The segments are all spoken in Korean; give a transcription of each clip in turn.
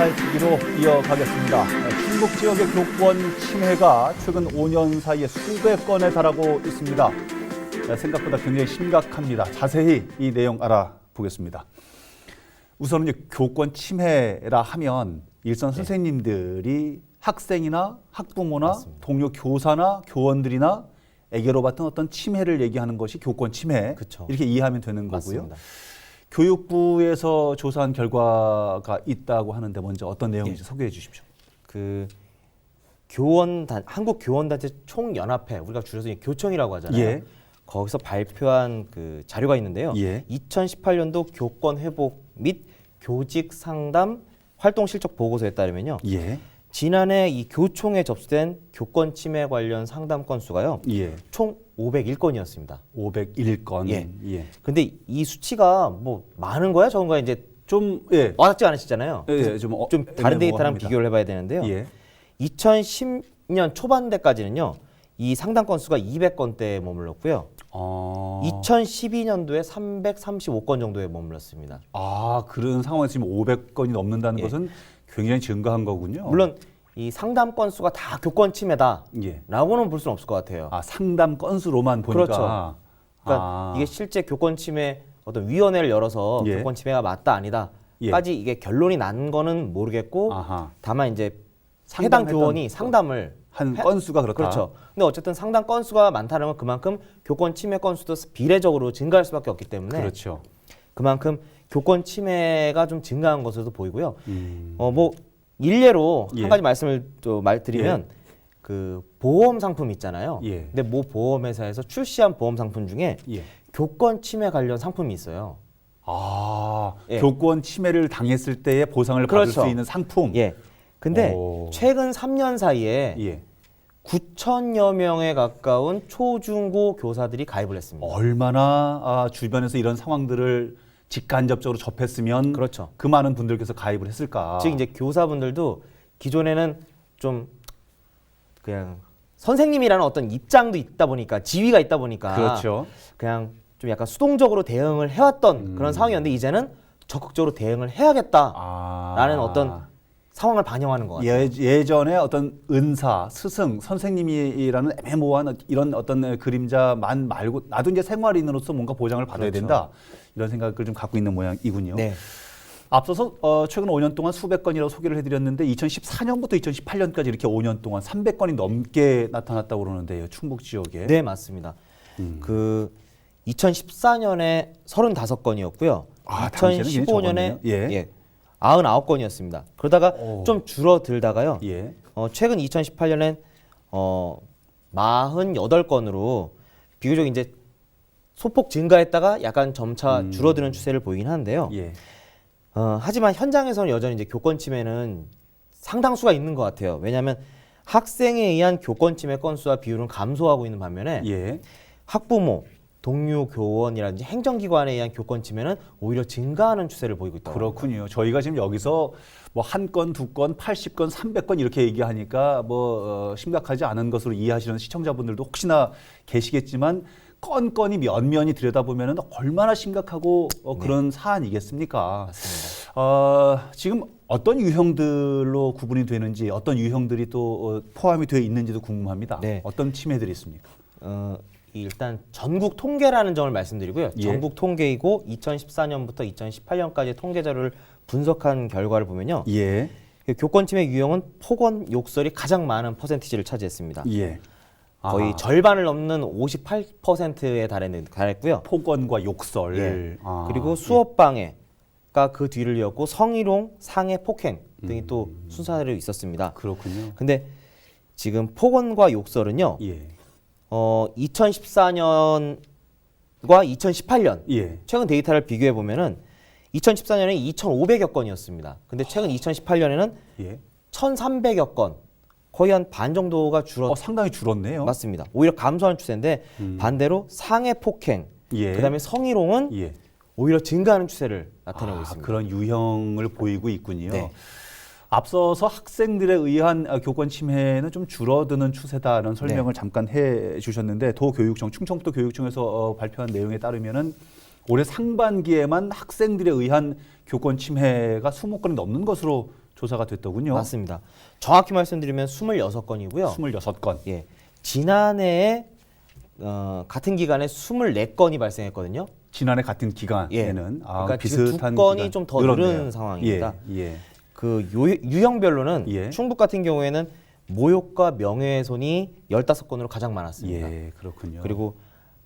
이야기로 이어가겠습니다. 충북 지역의 교권 침해가 최근 5년 사이에 수백 건에 달하고 있습니다. 생각보다 굉장히 심각합니다. 자세히 이 내용 알아보겠습니다. 우선은 교권 침해라 하면 일선 선생님들이 학생이나 학부모나 맞습니다. 동료 교사나 교원들이나 에게로 받은 어떤 침해를 얘기하는 것이 교권 침해, 그쵸. 이렇게 이해하면 되는 거고요. 맞습니다. 교육부에서 조사한 결과가 있다고 하는데 먼저 어떤 내용인지 소개해 주십시오. 그 한국 교원단체 총연합회, 우리가 줄여서 교총이라고 하잖아요. 예. 거기서 발표한 그 자료가 있는데요. 예. 2018년도 교권 회복 및 교직 상담 활동 실적 보고서에 따르면요. 예. 지난해 이 교총에 접수된 교권 침해 관련 상담 건수가요. 예. 총 501건이었습니다. 501건. 예. 예. 근데 이 수치가 뭐 많은 거야, 적은 거야 이제 좀 예. 와닿지 않으시잖아요. 예, 좀 다른 데이터랑 애매모호합니다. 비교를 해봐야 되는데요. 예. 2010년 초반대까지는요, 이 상담 건수가 200건대에 머물렀고요. 2012년도에 335건 정도에 머물렀습니다. 그런 상황에서 지금 500건이 넘는다는 예. 것은 굉장히 증가한 거군요. 물론 이 상담 건수가 다 교권 침해다라고는 예. 볼 수는 없을 것 같아요. 상담 건수로만 보니까. 그렇죠. 그러니까 이게 실제 교권 침해 어떤 위원회를 열어서 예. 교권 침해가 맞다 아니다까지 이게 결론이 난 거는 모르겠고, 아하. 다만 이제 해당 상담했던 교원이 상담을 한 건수가 그렇다. 그렇죠. 근데 어쨌든 상담 건수가 많다는 건 그만큼 교권 침해 건수도 비례적으로 증가할 수밖에 없기 때문에 그렇죠. 그만큼 교권 침해가 좀 증가한 것으로도 보이고요. 뭐 일례로 예. 한 가지 말씀을 또 말드리면 그 보험 상품 있잖아요. 예. 근데 모 보험회사에서 출시한 보험 상품 중에 예. 교권 침해 관련 상품이 있어요. 예. 교권 침해를 당했을 때의 보상을 받을 그렇죠. 수 있는 상품. 예. 근데 오. 최근 3년 사이에 예. 9천여 명에 가까운 초중고 교사들이 가입을 했습니다. 얼마나 주변에서 이런 상황들을 직간접적으로 접했으면 그렇죠. 그 많은 분들께서 가입을 했을까. 즉 이제 교사분들도 기존에는 좀 그냥 선생님이라는 어떤 입장도 있다 보니까, 지위가 있다 보니까 그렇죠. 그냥 좀 약간 수동적으로 대응을 해왔던 그런 상황이었는데 이제는 적극적으로 대응을 해야겠다라는 어떤 상황을 반영하는 것 같아요. 예전에 어떤 은사, 스승, 선생님이라는 애매모호한 이런 어떤 그림자만 말고 나도 이제 생활인으로서 뭔가 보장을 받아야 그렇죠. 된다. 이런 생각을 좀 갖고 있는 모양이군요. 네. 앞서서 최근 5년 동안 수백 건이라고 소개를 해드렸는데 2014년부터 2018년까지 이렇게 5년 동안 300건이 넘게 나타났다고 그러는데요. 충북 지역에. 네, 맞습니다. 그 2014년에 35건이었고요. 당시에는 굉장히 2015년에 적었네요. 99건이었습니다. 그러다가 좀 줄어들다가요. 예. 최근 2018년엔 48건으로 비교적 이제 소폭 증가했다가 약간 점차 줄어드는 추세를 보이긴 하는데요. 예. 하지만 현장에서는 여전히 이제 교권 침해는 상당수가 있는 것 같아요. 왜냐하면 학생에 의한 교권 침해 건수와 비율은 감소하고 있는 반면에 예. 학부모, 동료 교원이라든지 행정기관에 의한 교권 침해는 오히려 증가하는 추세를 보이고 있다고. 그렇군요. 저희가 지금 여기서 뭐 한 건, 두 건, 80건, 300건 이렇게 얘기하니까 심각하지 않은 것으로 이해하시는 시청자분들도 혹시나 계시겠지만 건건이 면면이 들여다보면 얼마나 심각하고 그런 사안이겠습니까? 맞습니다. 지금 어떤 유형들로 구분이 되는지, 어떤 유형들이 또 포함이 되어 있는지도 궁금합니다. 네. 어떤 침해들이 있습니까? 일단 전국 통계라는 점을 말씀드리고요. 예. 전국 통계이고 2014년부터 2018년까지 통계 자료를 분석한 결과를 보면요. 예. 교권 침해 유형은 폭언, 욕설이 가장 많은 퍼센티지를 차지했습니다. 예. 거의 절반을 넘는 58%에 달했고요. 폭언과 욕설. 예. 그리고 수업 방해가 그 뒤를 이었고 성희롱, 상해, 폭행 등이 또 순서대로 있었습니다. 그렇군요. 근데 지금 폭언과 욕설은요. 예. 2014년과 2018년 예. 최근 데이터를 비교해 보면은 2014년에 2,500여 건이었습니다. 근데 최근 2018년에는 예. 1,300여 건, 거의 한 반 정도가 상당히 줄었네요. 맞습니다. 오히려 감소하는 추세인데 반대로 상해 폭행, 예. 그다음에 성희롱은 예. 오히려 증가하는 추세를 나타내고 있습니다. 그런 유형을 보이고 있군요. 네. 앞서서 학생들에 의한 교권 침해는 좀 줄어드는 추세다라는 설명을 잠깐 해 주셨는데 도교육청, 충청북도 교육청에서 발표한 내용에 따르면은 올해 상반기에만 학생들에 의한 교권 침해가 20건이 넘는 것으로 조사가 됐더군요. 맞습니다. 정확히 말씀드리면 26건이고요. 26건. 예. 지난해에 같은 기간에 24건이 발생했거든요. 지난해 같은 기간에는 그러니까 비슷한 지금 2건이 기간 좀 더 늘었네요. 늘은 상황입니다. 예. 그 유형별로는 예. 충북 같은 경우에는 모욕과 명예훼손이 15건으로 가장 많았습니다. 예, 그렇군요. 그리고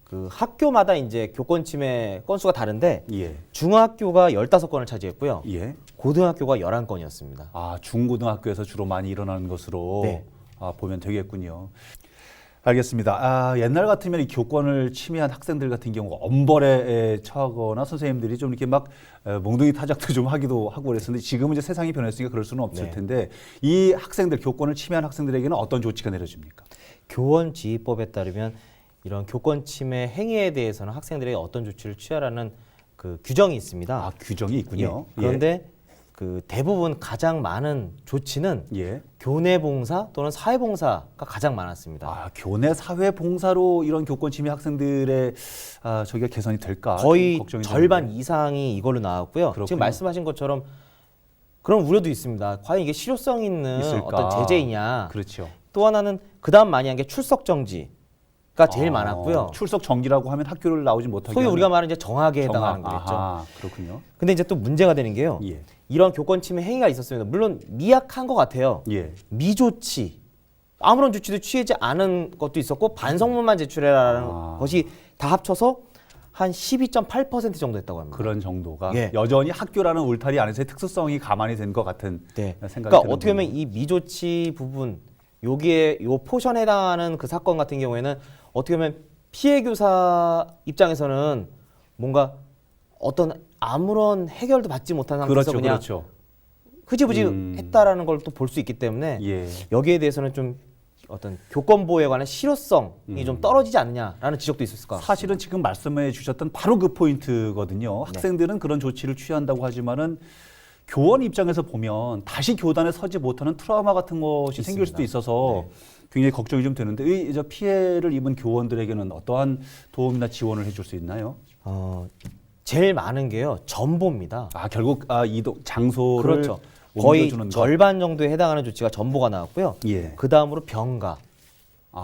그 학교마다 이제 교권 침해 건수가 다른데 예. 중학교가 15건을 차지했고요. 예. 고등학교가 11건이었습니다. 중고등학교에서 주로 많이 일어나는 것으로 네. 보면 되겠군요. 알겠습니다. 옛날 같으면 이 교권을 침해한 학생들 같은 경우 엄벌에 처하거나 선생님들이 좀 이렇게 막 몽둥이 타작도 좀 하기도 하고 그랬었는데 지금은 이제 세상이 변했으니까 그럴 수는 없을 네. 텐데 이 학생들 교권을 침해한 학생들에게는 어떤 조치가 내려집니까? 교원지휘법에 따르면 이런 교권 침해 행위에 대해서는 학생들에게 어떤 조치를 취하라는 그 규정이 있습니다. 규정이 있군요. 예. 그런데 그 대부분 가장 많은 조치는 예. 교내 봉사 또는 사회 봉사가 가장 많았습니다. 교내 사회 봉사로 이런 교권 침해 학생들의 저기가 개선이 될까? 거의 좀 걱정이 절반 되는데. 이상이 이걸로 나왔고요. 그렇군요. 지금 말씀하신 것처럼 그런 우려도 있습니다. 과연 이게 실효성 있는 있을까? 어떤 제재이냐. 그렇죠. 또 하나는 그다음 많이 한 게 출석 정지가 제일 많았고요. 출석 정지라고 하면 학교를 나오지 못하게 소위 하는 우리가 말하는 이제 정학에 해당하는 정학. 거겠죠. 아하, 그렇군요. 근데 이제 또 문제가 되는 게요. 예. 이런 교권 침해 행위가 있었습니다. 물론 미약한 것 같아요. 예. 미조치, 아무런 조치도 취하지 않은 것도 있었고 반성문만 제출해라라는 것이 다 합쳐서 한 12.8% 정도 됐다고 합니다. 그런 정도가 예. 여전히 학교라는 울타리 안에서의 특수성이 가만히 된 것 같은 네. 생각이 그러니까 드는군요. 어떻게 보면 이 미조치 부분, 여기에 요 포션에 해당하는 그 사건 같은 경우에는 어떻게 보면 피해 교사 입장에서는 뭔가 어떤 아무런 해결도 받지 못한 상태에서 그렇죠, 그냥 그렇죠. 흐지부지 했다라는 걸 또 볼 수 있기 때문에 예. 여기에 대해서는 좀 어떤 교권 보호에 관한 실효성이 좀 떨어지지 않느냐라는 지적도 있을 것 같습니다. 사실은 지금 말씀해 주셨던 바로 그 포인트거든요. 네. 학생들은 그런 조치를 취한다고 하지만은 교원 입장에서 보면 다시 교단에 서지 못하는 트라우마 같은 것이 생길 수도 있어서 네. 굉장히 걱정이 좀 되는데 이 피해를 입은 교원들에게는 어떠한 도움이나 지원을 해줄 수 있나요? 제일 많은 게요 전보입니다. 결국 이동 장소를 그렇죠. 거의 옮겨주는 것. 절반 정도에 해당하는 조치가 전보가 나왔고요. 예. 그 다음으로 병가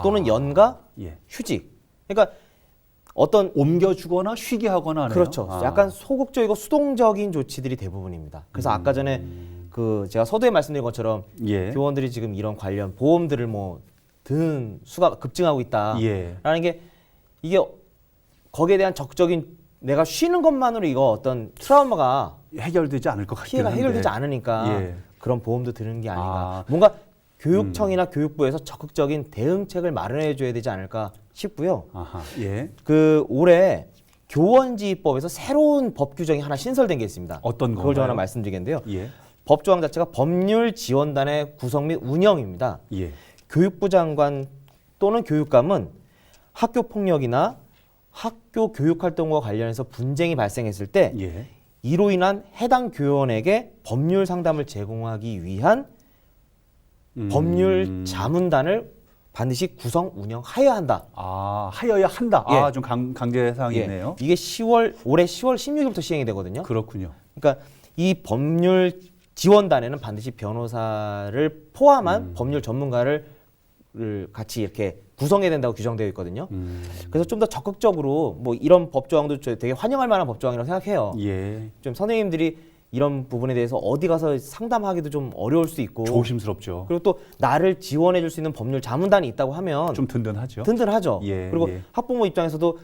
또는 연가, 예. 휴직. 그러니까 어떤 옮겨주거나 쉬게 하거나 하네요. 그렇죠. 약간 소극적이고 수동적인 조치들이 대부분입니다. 그래서 아까 전에 그 제가 서두에 말씀드린 것처럼 예. 교원들이 지금 이런 관련 보험들을 뭐 드는 수가 급증하고 있다라는 예. 게 이게 거기에 대한 적극적인 내가 쉬는 것만으로 이거 어떤 트라우마가 해결되지 않을 것 같긴 피해가 한데. 해결되지 않으니까 예. 그런 보험도 드는 게 아닌가. 뭔가 교육청이나 교육부에서 적극적인 대응책을 마련해 줘야 되지 않을까 싶고요. 아하. 예. 그 올해 교원지휘법에서 새로운 법 규정이 하나 신설된 게 있습니다. 어떤 건가요? 그걸 좀 하나 말씀드리겠는데요. 예. 법 조항 자체가 법률 지원단의 구성 및 운영입니다. 예. 교육부 장관 또는 교육감은 학교 폭력이나 학교 교육 활동과 관련해서 분쟁이 발생했을 때 예. 이로 인한 해당 교원에게 법률 상담을 제공하기 위한 법률 자문단을 반드시 구성 운영하여야 한다. 하여야 한다. 예. 좀 강제 사항이 예. 있네요. 이게 올해 10월 16일부터 시행이 되거든요. 그렇군요. 그러니까 이 법률 지원단에는 반드시 변호사를 포함한 법률 전문가를 같이 이렇게 구성해야 된다고 규정되어 있거든요. 그래서 좀 더 적극적으로 뭐 이런 법 조항도 되게 환영할 만한 법 조항이라고 생각해요. 예. 좀 선생님들이 이런 부분에 대해서 어디 가서 상담하기도 좀 어려울 수 있고 조심스럽죠. 그리고 또 나를 지원해 줄 수 있는 법률 자문단이 있다고 하면 좀 든든하죠. 든든하죠. 예, 그리고 예. 학부모 입장에서도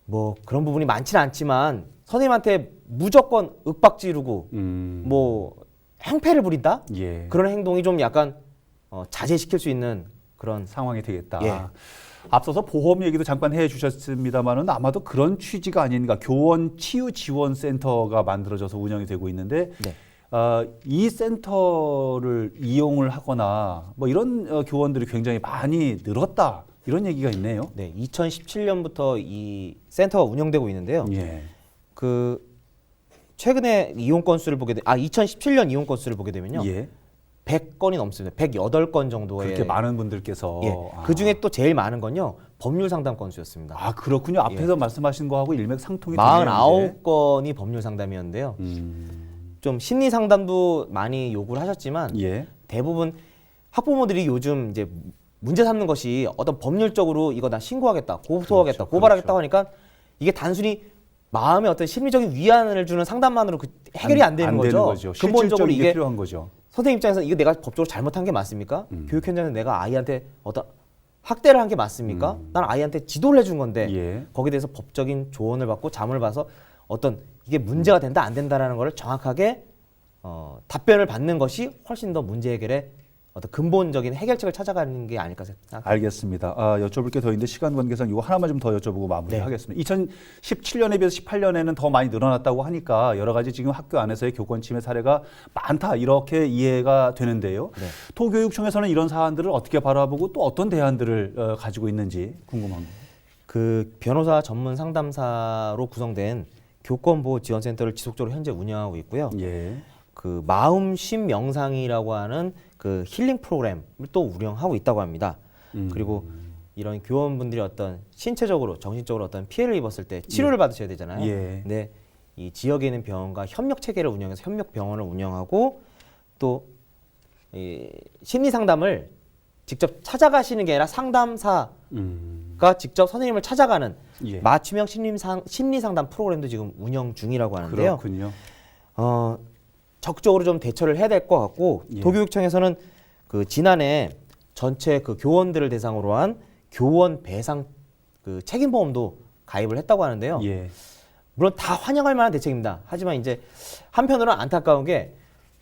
뭐 그런 부분이 많지는 않지만 선생님한테 무조건 윽박 지르고 뭐 행패를 부린다? 예. 그런 행동이 좀 약간 자제시킬 수 있는 그런 상황이 되겠다. 예. 앞서서 보험 얘기도 잠깐 해주셨습니다만은 아마도 그런 취지가 아닌가. 교원 치유 지원 센터가 만들어져서 운영이 되고 있는데 네. 이 센터를 이용을 하거나 뭐 이런 교원들이 굉장히 많이 늘었다. 이런 얘기가 있네요. 네, 2017년부터 이 센터가 운영되고 있는데요. 예. 그 최근에 이용 건수를 보게 2017년 이용 건수를 보게 되면요. 예. 100건이 넘습니다. 108건 정도의 그렇게 많은 분들께서 그 중에 또 제일 많은 건요. 법률 상담 건수였습니다. 그렇군요. 앞에서 말씀하신 거하고 일맥상통이 되네요. 49건이 법률 상담이었는데요. 좀 심리 상담도 많이 요구를 하셨지만 예. 대부분 학부모들이 요즘 이제 문제 삼는 것이 어떤 법률적으로 이거 나 신고하겠다, 고소하겠다, 그렇죠, 고발하겠다고 하니까 이게 단순히 마음의 어떤 심리적인 위안을 주는 상담만으로 해결이 안 되는 거죠. 근본적으로 이게 필요한 거죠. 선생님 입장에서 이거 내가 법적으로 잘못한 게 맞습니까? 교육 현장에서 내가 아이한테 어떤 학대를 한 게 맞습니까? 나는 아이한테 지도를 해준 건데 예. 거기에 대해서 법적인 조언을 받고 잠을 봐서 어떤 이게 문제가 된다 안 된다라는 거를 정확하게 답변을 받는 것이 훨씬 더 문제 해결에 어떤 근본적인 해결책을 찾아가는 게 아닐까 생각합니다. 알겠습니다. 여쭤볼 게 더 있는데 시간 관계상 이거 하나만 좀 더 여쭤보고 마무리하겠습니다. 2017년에 비해서 18년에는 더 많이 늘어났다고 하니까 여러 가지 지금 학교 안에서의 교권 침해 사례가 많다 이렇게 이해가 되는데요. 네. 도교육청에서는 이런 사안들을 어떻게 바라보고 또 어떤 대안들을 가지고 있는지 궁금합니다. 그 변호사 전문 상담사로 구성된 교권보호지원센터를 지속적으로 현재 운영하고 있고요. 예. 그 마음쉼 명상이라고 하는 그 힐링 프로그램을 또 운영하고 있다고 합니다. 그리고 이런 교원분들이 어떤 신체적으로 정신적으로 어떤 피해를 입었을 때 치료를 받으셔야 되잖아요. 예. 근데 이 지역에 있는 병원과 협력 체계를 운영해서 협력 병원을 운영하고 또 이 심리 상담을 직접 찾아가시는 게 아니라 상담사가 직접 선생님을 찾아가는 예. 맞춤형 심리 상담 프로그램도 지금 운영 중이라고 하는데요. 그렇군요. 적극적으로 좀 대처를 해야 될 것 같고 예. 도교육청에서는 그 지난해 전체 그 교원들을 대상으로 한 교원 배상 그 책임보험도 가입을 했다고 하는데요. 예. 물론 다 환영할 만한 대책입니다. 하지만 이제 한편으로는 안타까운 게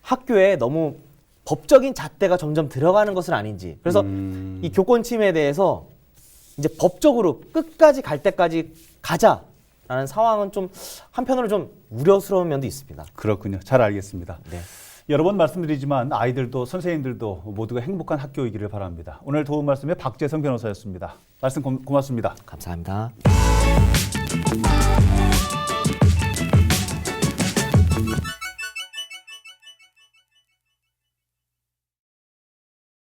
학교에 너무 법적인 잣대가 점점 들어가는 것은 아닌지. 그래서 이 교권 침해에 대해서 이제 법적으로 끝까지 갈 때까지 가자라는 상황은 좀 한편으로 좀 우려스러운 면도 있습니다. 그렇군요. 잘 알겠습니다. 네. 여러 번 말씀드리지만 아이들도 선생님들도 모두가 행복한 학교이기를 바랍니다. 오늘 도움 말씀의 박재성 변호사였습니다. 말씀 고맙습니다. 감사합니다.